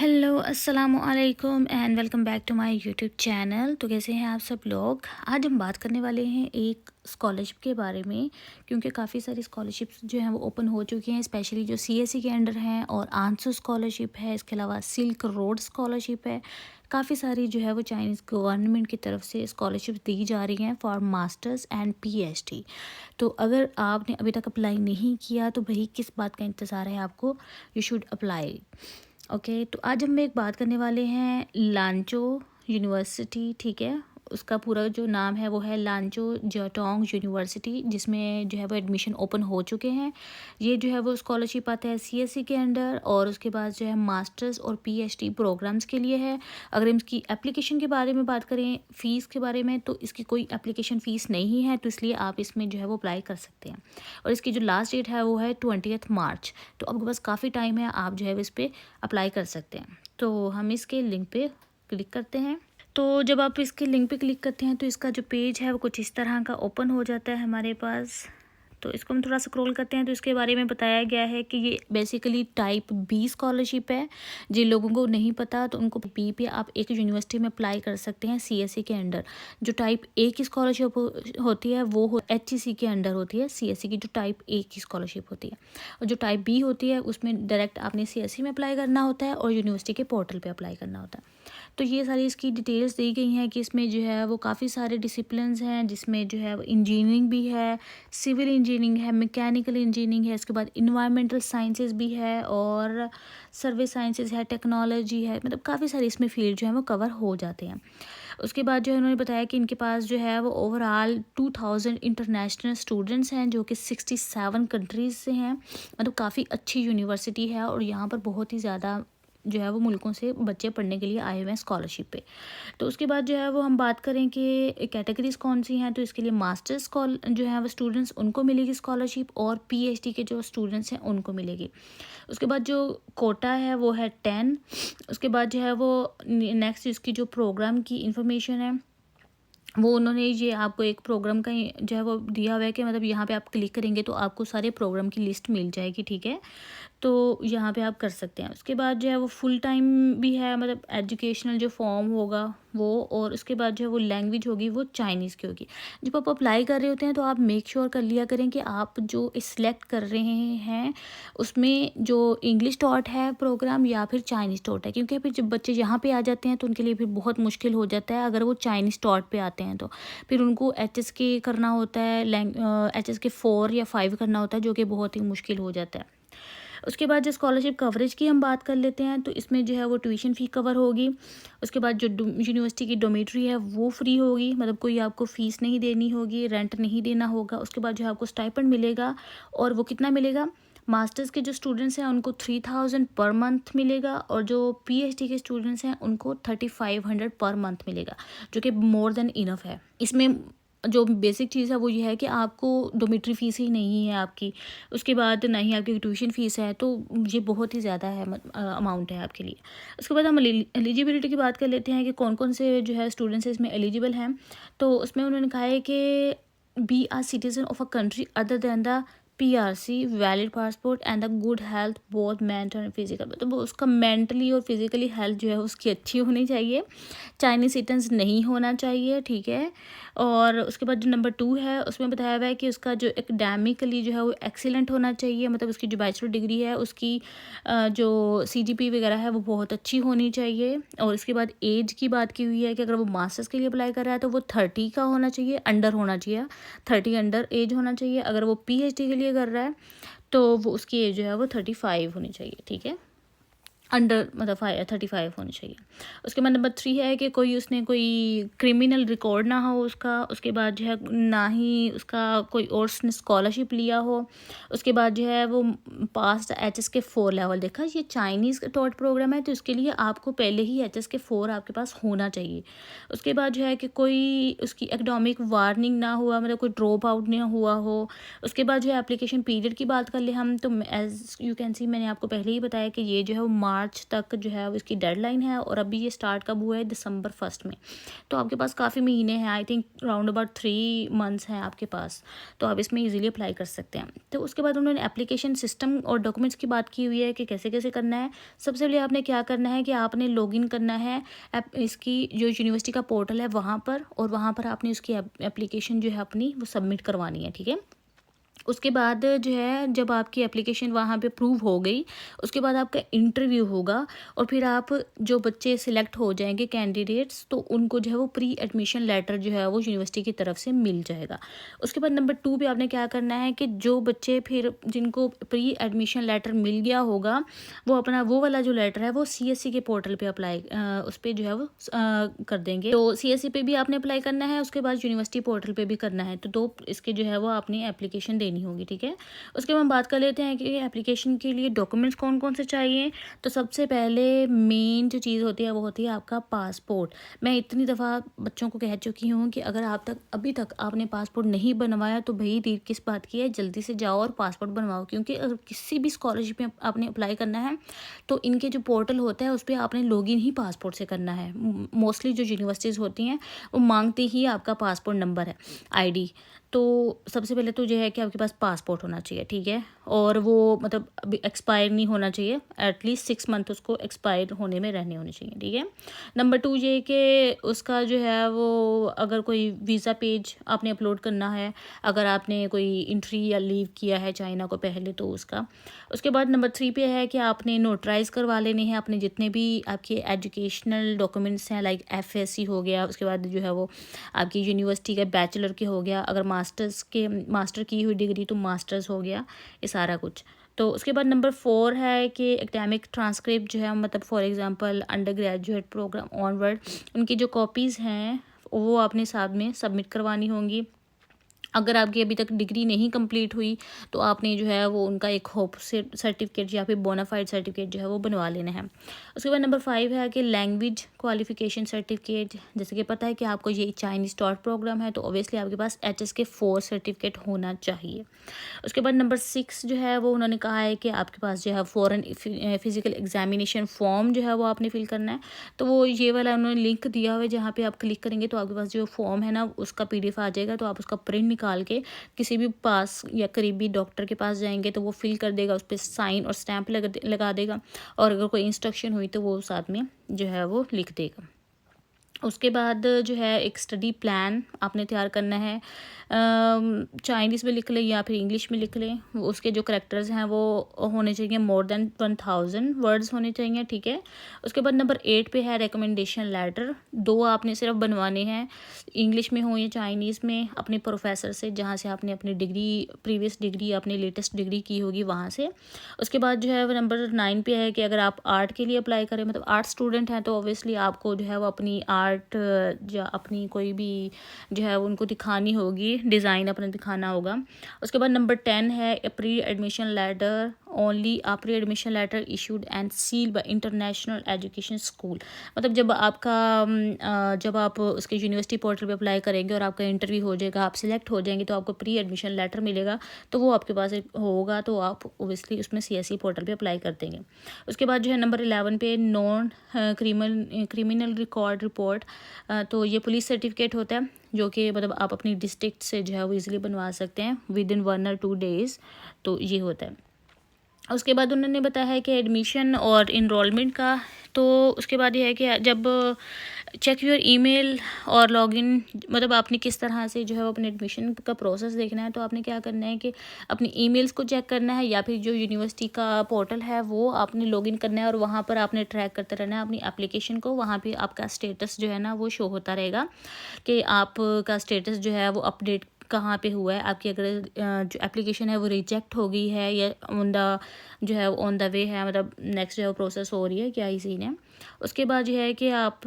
Hello अस्सलाम वालेकुम and welcome back to my YouTube channel. तो कैसे हैं आप सब लोग। आज हम बात करने वाले हैं एक स्कॉलरशिप के बारे में, क्योंकि काफ़ी सारी स्कॉलरशिप्स जो हैं वो ओपन हो चुकी हैं, स्पेशली जो सीएससी के अंडर हैं, और आंसू स्कॉलरशिप है, इसके अलावा सिल्क रोड स्कॉलरशिप है। काफ़ी सारी जो है वो चाइनीज़ गवर्नमेंट की तरफ से स्कॉलरशिप दी जा रही हैं फॉर मास्टर्स एंड पीएचडी। तो अगर आपने अभी तक अप्लाई नहीं किया तो भाई किस बात का इंतज़ार है आपको, यू शुड अप्लाई। ओके, तो आज हम एक बात करने वाले हैं लांचो यूनिवर्सिटी। ठीक है, उसका पूरा जो नाम है वो है लांचो जियाटोंग यूनिवर्सिटी, जिसमें जो है वो एडमिशन ओपन हो चुके हैं। ये जो है वो स्कॉलरशिप आता है सीएससी के अंडर, और उसके बाद जो है मास्टर्स और पीएचडी प्रोग्राम्स के लिए है। अगर हम इसकी एप्लीकेशन के बारे में बात करें, फ़ीस के बारे में, तो इसकी कोई एप्लीकेशन फ़ीस नहीं है, तो इसलिए आप इसमें जो है वो अप्लाई कर सकते हैं। और इसकी जो लास्ट डेट है वो है 20 मार्च। तो आपके पास काफ़ी टाइम है, आप जो है इस पर अप्लाई कर सकते हैं। तो हम इसके लिंक पे क्लिक करते हैं। तो जब आप इसके लिंक पे क्लिक करते हैं तो इसका जो पेज है वो कुछ इस तरह का ओपन हो जाता है हमारे पास। तो इसको हम थोड़ा स्क्रॉल करते हैं तो इसके बारे में बताया गया है कि ये बेसिकली टाइप बी स्कॉलरशिप है। जिन लोगों को नहीं पता तो उनको बी पे आप एक यूनिवर्सिटी में अप्लाई कर सकते हैं सीएससी के अंडर। जो टाइप ए की स्कॉलरशिप होती है वो एचईसी के अंडर होती है। सीएससी की जो टाइप ए की स्कॉलरशिप होती है, और जो टाइप बी होती है उसमें डायरेक्ट आपने सीएससी में अप्लाई करना होता है और यूनिवर्सिटी के पोर्टल पर अप्लाई करना होता है। तो ये सारी इसकी डिटेल्स दी गई हैं कि इसमें जो है वो काफ़ी सारे डिसिप्लिन्स हैं, जिसमें जो है वो इंजीनियरिंग भी है, सिविल इंजीनियरिंग है, मैकेनिकल इंजीनियरिंग है, इसके बाद इन्वायरमेंटल साइंसेज भी है, और सर्विस साइंसेज है, टेक्नोलॉजी है। मतलब काफ़ी सारे इसमें फील्ड जो है वो कवर हो जाते हैं। उसके बाद जो है उन्होंने बताया कि इनके पास जो है वो ओवरऑल 2000 इंटरनेशनल स्टूडेंट्स हैं, जो कि 67 कंट्रीज़ से हैं। मतलब काफ़ी अच्छी यूनिवर्सिटी है, और यहाँ पर बहुत ही ज़्यादा जो है वो मुल्कों से बच्चे पढ़ने के लिए आए हुए हैं स्कॉलरशिप पे। तो उसके बाद जो है वो हम बात करें कि कैटेगरीज कौन सी हैं, तो इसके लिए मास्टर्स जो है वो स्टूडेंट्स उनको मिलेगी स्कॉलरशिप, और पीएचडी के जो स्टूडेंट्स हैं उनको मिलेगी। उसके बाद जो कोटा है वो है 10। उसके बाद जो है वो नेक्स्ट इसकी जो प्रोग्राम की इंफॉर्मेशन है वो उन्होंने ये आपको एक प्रोग्राम का जो है वो दिया हुआ है कि मतलब यहाँ पे आप क्लिक करेंगे तो आपको सारे प्रोग्राम की लिस्ट मिल जाएगी। ठीक है, तो यहाँ पे आप कर सकते हैं। उसके बाद जो है वो फुल टाइम भी है, मतलब एजुकेशनल जो फॉर्म होगा वो, और उसके बाद जो है वो लैंग्वेज होगी वो चाइनीज़ की होगी। जब आप अप्लाई कर रहे होते हैं तो आप मेक श्योर कर लिया करें कि आप जो सिलेक्ट कर रहे हैं उसमें जो इंग्लिश टॉट है प्रोग्राम या फिर चाइनीज़ टॉट है, क्योंकि फिर जब बच्चे यहाँ पे आ जाते हैं तो उनके लिए फिर बहुत मुश्किल हो जाता है अगर वो चाइनीज़ टॉट पे आते हैं। तो फिर उनको HSK करना होता है, HSK 4 या 5 करना होता है, जो कि बहुत ही मुश्किल हो जाता है। उसके बाद जो स्कॉलरशिप कवरेज की हम बात कर लेते हैं, तो इसमें जो है वो ट्यूशन फ़ी कवर होगी। उसके बाद जो यूनिवर्सिटी की डोमेट्री है वो फ्री होगी, मतलब कोई आपको फ़ीस नहीं देनी होगी, रेंट नहीं देना होगा। उसके बाद जो है आपको स्टाइपेंड मिलेगा, और वो कितना मिलेगा, मास्टर्स के जो स्टूडेंट्स हैं उनको 3000 पर मंथ मिलेगा, और जो पीएचडी के स्टूडेंट्स हैं उनको 3500 पर मंथ मिलेगा, जो कि मोर देन इनफ है। इसमें जो बेसिक चीज़ है वो ये है कि आपको डोमेट्री फ़ीस ही नहीं है आपकी, उसके बाद ना ही आपकी ट्यूशन फ़ीस है, तो ये बहुत ही ज़्यादा है अमाउंट है आपके लिए। उसके बाद हम एलिजिबिलिटी की बात कर लेते हैं कि कौन कौन से जो है स्टूडेंट्स इसमें एलिजिबल हैं। तो उसमें उन्होंने कहा है कि be are citizen of a country other than the PRC, valid passport and the good health both mental and physical. मतलब उसका मेंटली और फिजिकली हेल्थ जो है उसकी अच्छी होनी चाहिए, चाइनीज सिटीजन नहीं होना चाहिए। ठीक है, और उसके बाद जो नंबर 2 है उसमें बताया हुआ है कि उसका जो एकेडमिकली जो है वो एक्सीलेंट होना चाहिए, मतलब उसकी जो बैचलर डिग्री है उसकी जो CGP वगैरह है वो बहुत अच्छी होनी चाहिए। और उसके बाद एज की बात की हुई है कि अगर वो मास्टर्स के लिए अप्लाई कर रहा है तो वो 30 का होना चाहिए, अंडर होना चाहिए, 30 अंडर एज होना चाहिए। अगर वो PhD के लिए कर रहा है तो वो उसकी एज जो है वो 35 होनी चाहिए। ठीक है, अंडर मतलब 35 होनी चाहिए। उसके बाद नंबर 3 है कि कोई उसने कोई क्रिमिनल रिकॉर्ड ना हो उसका। उसके बाद जो है ना ही उसका कोई और उसने स्कॉलरशिप लिया हो। उसके बाद जो है वो पास HSK 4 लेवल। देखा, ये चाइनीज़ टॉट प्रोग्राम है तो इसके लिए आपको पहले ही HSK 4 आपके पास होना चाहिए। उसके बाद जो है कि कोई उसकी एकेडमिक वार्निंग ना हुआ, मतलब कोई ड्रॉप आउट ना हुआ हो। उसके बाद जो है एप्लीकेशन पीरियड की बात कर ले हम, तो एज यू कैन सी मैंने आपको पहले ही बताया कि ये जो है वो मार्च मार्च तक जो है वो इसकी डेडलाइन है, और अभी ये स्टार्ट कब हुआ है, दिसंबर 1 में। तो आपके पास काफ़ी महीने हैं, I think round about 3 months हैं आपके पास, तो आप इसमें इजीली अप्लाई कर सकते हैं। तो उसके बाद उन्होंने एप्लीकेशन सिस्टम और डॉक्यूमेंट्स की बात की हुई है कि कैसे कैसे करना है। सबसे पहले आपने क्या करना है कि आपने लॉगिन करना है इसकी जो यूनिवर्सिटी का पोर्टल है वहाँ पर, और वहाँ पर आपने उसकी एप्लीकेशन जो है अपनी वो सबमिट करवानी है, ठीक है। उसके बाद जो है जब आपकी एप्लीकेशन वहाँ पे अप्रूव हो गई, उसके बाद आपका इंटरव्यू होगा, और फिर आप जो बच्चे सिलेक्ट हो जाएंगे कैंडिडेट्स, तो उनको जो है वो प्री एडमिशन लेटर जो है वो यूनिवर्सिटी की तरफ से मिल जाएगा। उसके बाद नंबर 2 पे आपने क्या करना है कि जो बच्चे फिर जिनको प्री एडमिशन लेटर मिल गया होगा, वो अपना वो वाला जो लेटर है वो CSC के पोर्टल पे अप्लाई उस पर जो है वो कर देंगे। तो CSC पे भी आपने अप्लाई करना है, उसके बाद यूनिवर्सिटी पोर्टल पे भी करना है। तो 2 इसके जो है वो आपने एप्लीकेशन देनी होगी, ठीक है। उसके बाद हम बात कर लेते हैं कि एप्लीकेशन के लिए डॉक्यूमेंट्स कौन कौन से चाहिए। तो सबसे पहले मेन जो चीज़ होती है वो होती है आपका पासपोर्ट। मैं इतनी दफ़ा बच्चों को कह चुकी हूँ कि अगर अभी तक आपने पासपोर्ट नहीं बनवाया तो भाई देर किस बात की है, जल्दी से जाओ और पासपोर्ट बनवाओ। क्योंकि अगर किसी भी स्कॉलरशिप में आपने अप्लाई करना है तो इनके जो पोर्टल होता है उस पर आपने लॉगिन ही पासपोर्ट से करना है। मोस्टली जो यूनिवर्सिटीज़ होती हैं वो मांगती ही आपका पासपोर्ट नंबर है, ID। तो सबसे पहले तो जो है कि आपके पास पासपोर्ट होना चाहिए, ठीक है, और वो मतलब अभी एक्सपायर नहीं होना चाहिए, एटलीस्ट 6 मंथ उसको एक्सपायर होने में रहने होने चाहिए, ठीक है। नंबर 2 ये कि उसका जो है वो अगर कोई वीज़ा पेज आपने अपलोड करना है, अगर आपने कोई एंट्री या लीव किया है चाइना को पहले तो उसका। उसके बाद नंबर 3 पे है कि आपने नोटराइज करवा लेने हैं अपने जितने भी आपके एजुकेशनल डॉक्यूमेंट्स हैं, लाइक FSC हो गया, उसके बाद जो है वो आपकी यूनिवर्सिटी का बैचलर के हो गया, अगर मास्टर की हुई डिग्री तो मास्टर्स हो गया, ये सारा कुछ। तो उसके बाद नंबर 4 है कि एकेडमिक ट्रांसक्रिप्ट जो है, मतलब for example undergraduate program onward, उनकी जो कॉपीज़ हैं वो आपने साथ में सबमिट करवानी होंगी। अगर आपकी अभी तक डिग्री नहीं कंप्लीट हुई तो आपने जो है वो उनका एक होप सर्टिफिकेट या फिर बोनाफाइड सर्टिफिकेट जो है वो बनवा लेना है। उसके बाद नंबर 5 है कि लैंग्वेज क्वालिफिकेशन सर्टिफिकेट। जैसे कि पता है कि आपको ये चाइनीज़ टॉट प्रोग्राम है तो ऑब्वियसली आपके पास HSK 4 सर्टिफिकेट होना चाहिए। उसके बाद नंबर 6 जो है वो उन्होंने कहा है कि आपके पास जो है फ़ॉरेन फिजिकल एग्जामिनेशन फॉर्म जो है वो आपने फिल करना है। तो वो ये वाला उन्होंने लिंक दिया हुआ है, जहाँ पे आप क्लिक करेंगे तो आपके पास जो फॉर्म है ना उसका PDF आ जाएगा। तो आप उसका प्रिंट निकाल के किसी भी पास या करीबी डॉक्टर के पास जाएंगे तो वो फिल कर देगा, उस पर साइन और स्टैंप लगा देगा, और अगर कोई इंस्ट्रक्शन हुई तो वो साथ में जो है वो लिख देगा। उसके बाद जो है एक स्टडी प्लान आपने तैयार करना है, चाइनीज़ में लिख लें या फिर इंग्लिश में लिख लें। उसके जो करैक्टर्स हैं वो होने चाहिए मोर देन 1000 वर्ड्स होने चाहिए, ठीक है। उसके बाद नंबर 8 पे है रिकमेंडेशन लेटर। 2 आपने सिर्फ बनवाने हैं, इंग्लिश में हो या चाइनीज़ में, अपने प्रोफेसर से जहाँ से आपने अपनी डिग्री प्रीवियस डिग्री अपनी लेटेस्ट डिग्री की होगी वहाँ से। उसके बाद जो है वो नंबर 9 पे है कि अगर आप आर्ट के लिए अप्लाई करें, मतलब आर्ट स्टूडेंट हैं, तो ऑब्वियसली आपको जो है वो अपनी आर्ट या अपनी कोई भी जो है उनको दिखानी होगी, डिज़ाइन अपना दिखाना होगा। उसके बाद नंबर 10 है pre admission letter only, pre admission letter issued and seal by international education school. मतलब जब आप उसके यूनिवर्सिटी पोर्टल पे अप्लाई करेंगे और आपका इंटरव्यू हो जाएगा, आप सिलेक्ट हो जाएंगे, तो आपको प्री एडमिशन लेटर मिलेगा, तो वो आपके पास होगा, तो आप ओबियसली उसमें CSE पोर्टल पे अप्लाई कर देंगे। उसके बाद जो है नंबर 11 पे नॉन क्रिमिनल रिकॉर्ड रिपोर्ट। तो ये पुलिस सर्टिफिकेट होता है जो कि मतलब आप अपनी डिस्ट्रिक्ट से जो है वो ईज़िली बनवा सकते हैं विद इन 1 or 2 days, तो ये होता है। उसके बाद उन्होंने बताया है कि एडमिशन और इनरोलमेंट का। तो उसके बाद ये है कि जब चेक योर ईमेल और लॉगिन, मतलब आपने किस तरह से जो है वो अपने एडमिशन का प्रोसेस देखना है, तो आपने क्या करना है कि अपनी ईमेल्स को चेक करना है या फिर जो यूनिवर्सिटी का पोर्टल है वो आपने लॉगिन करना है, और वहाँ पर आपने ट्रैक करते रहना है अपनी एप्लीकेशन को। वहाँ पे आपका स्टेटस जो है ना वो शो होता रहेगा कि आपका स्टेटस जो है वो अपडेट कहाँ पे हुआ है। आपकी अगर जो एप्लीकेशन है वो रिजेक्ट हो गई है या ऑन द वे है, मतलब नेक्स्ट जो है प्रोसेस हो रही है, क्या ही सीन है। उसके बाद जो है कि आप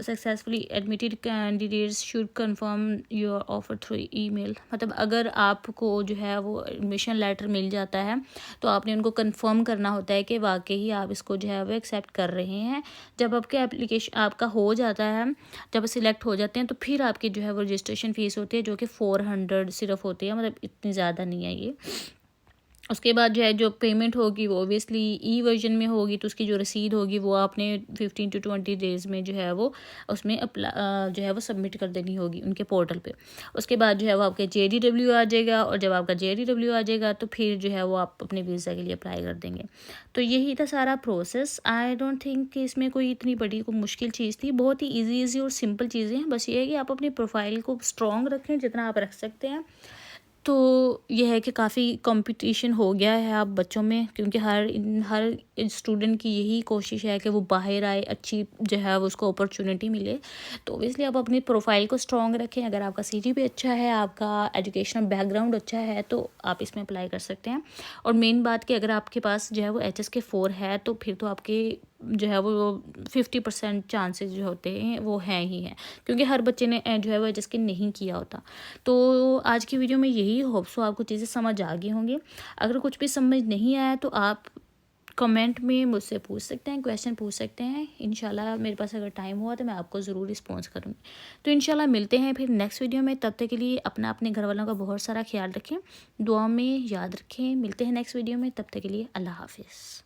successfully admitted candidates should confirm your offer through email. मतलब अगर आपको जो है वो एडमिशन लेटर मिल जाता है तो आपने उनको कंफर्म करना होता है कि वाकई आप इसको जो है वो एक्सेप्ट कर रहे हैं। जब आपके एप्लीकेशन आपका हो जाता है, जब सिलेक्ट हो जाते हैं, तो फिर आपकी जो है वो रजिस्ट्रेशन फ़ीस होती है जो कि 400 सिर्फ होती है, मतलब इतनी ज़्यादा नहीं है ये। उसके बाद जो है जो पेमेंट होगी वो ऑब्वियसली ई वर्जन में होगी, तो उसकी जो रसीद होगी वो आपने 15 to 20 डेज़ में जो है वो उसमें जो है वो सबमिट कर देनी होगी उनके पोर्टल पे। उसके बाद जो है वो आपके JDW आ जाएगा, और जब आपका JDW आ जाएगा तो फिर जो है वो आप अपने वीज़ा के लिए अप्लाई कर देंगे। तो यही था सारा प्रोसेस। आई डोंट थिंक कि इसमें कोई इतनी बड़ी कोई मुश्किल चीज़ थी, बहुत ही ईजी और सिंपल चीज़ें हैं। बस ये है कि आप अपनी प्रोफाइल को स्ट्रॉन्ग रखें जितना आप रख सकते हैं। तो ये है कि काफ़ी कंपटीशन हो गया है अब बच्चों में, क्योंकि हर स्टूडेंट की यही कोशिश है कि वो बाहर आए, अच्छी जो है वो उसको अपॉर्चुनिटी मिले। तो ऑब्वियसली आप अपनी प्रोफाइल को स्ट्रॉन्ग रखें। अगर आपका सीजीपीए अच्छा है, आपका एजुकेशनल बैकग्राउंड अच्छा है, तो आप इसमें अप्लाई कर सकते हैं। और मेन बात कि अगर आपके पास जो है वो HSK 4 है, तो फिर तो आपके जो है वो 50% चांसेस जो होते हैं वो हैं ही हैं, क्योंकि हर बच्चे ने जो है वो HSK नहीं किया होता। तो आज की वीडियो में यही, होप सो आपको चीज़ें समझ आ गई होंगी। अगर कुछ भी समझ नहीं आया तो आप कमेंट में मुझसे पूछ सकते हैं, क्वेश्चन पूछ सकते हैं। इंशाल्लाह मेरे पास अगर टाइम हुआ तो मैं आपको ज़रूर रिस्पॉन्स करूँगी। तो इंशाल्लाह मिलते हैं फिर नेक्स्ट वीडियो में। तब तक के लिए अपना अपने घर वालों का बहुत सारा ख्याल रखें, दुआ में याद रखें। मिलते हैं नेक्स्ट वीडियो में, तब तक के लिए अल्लाह हाफिज़।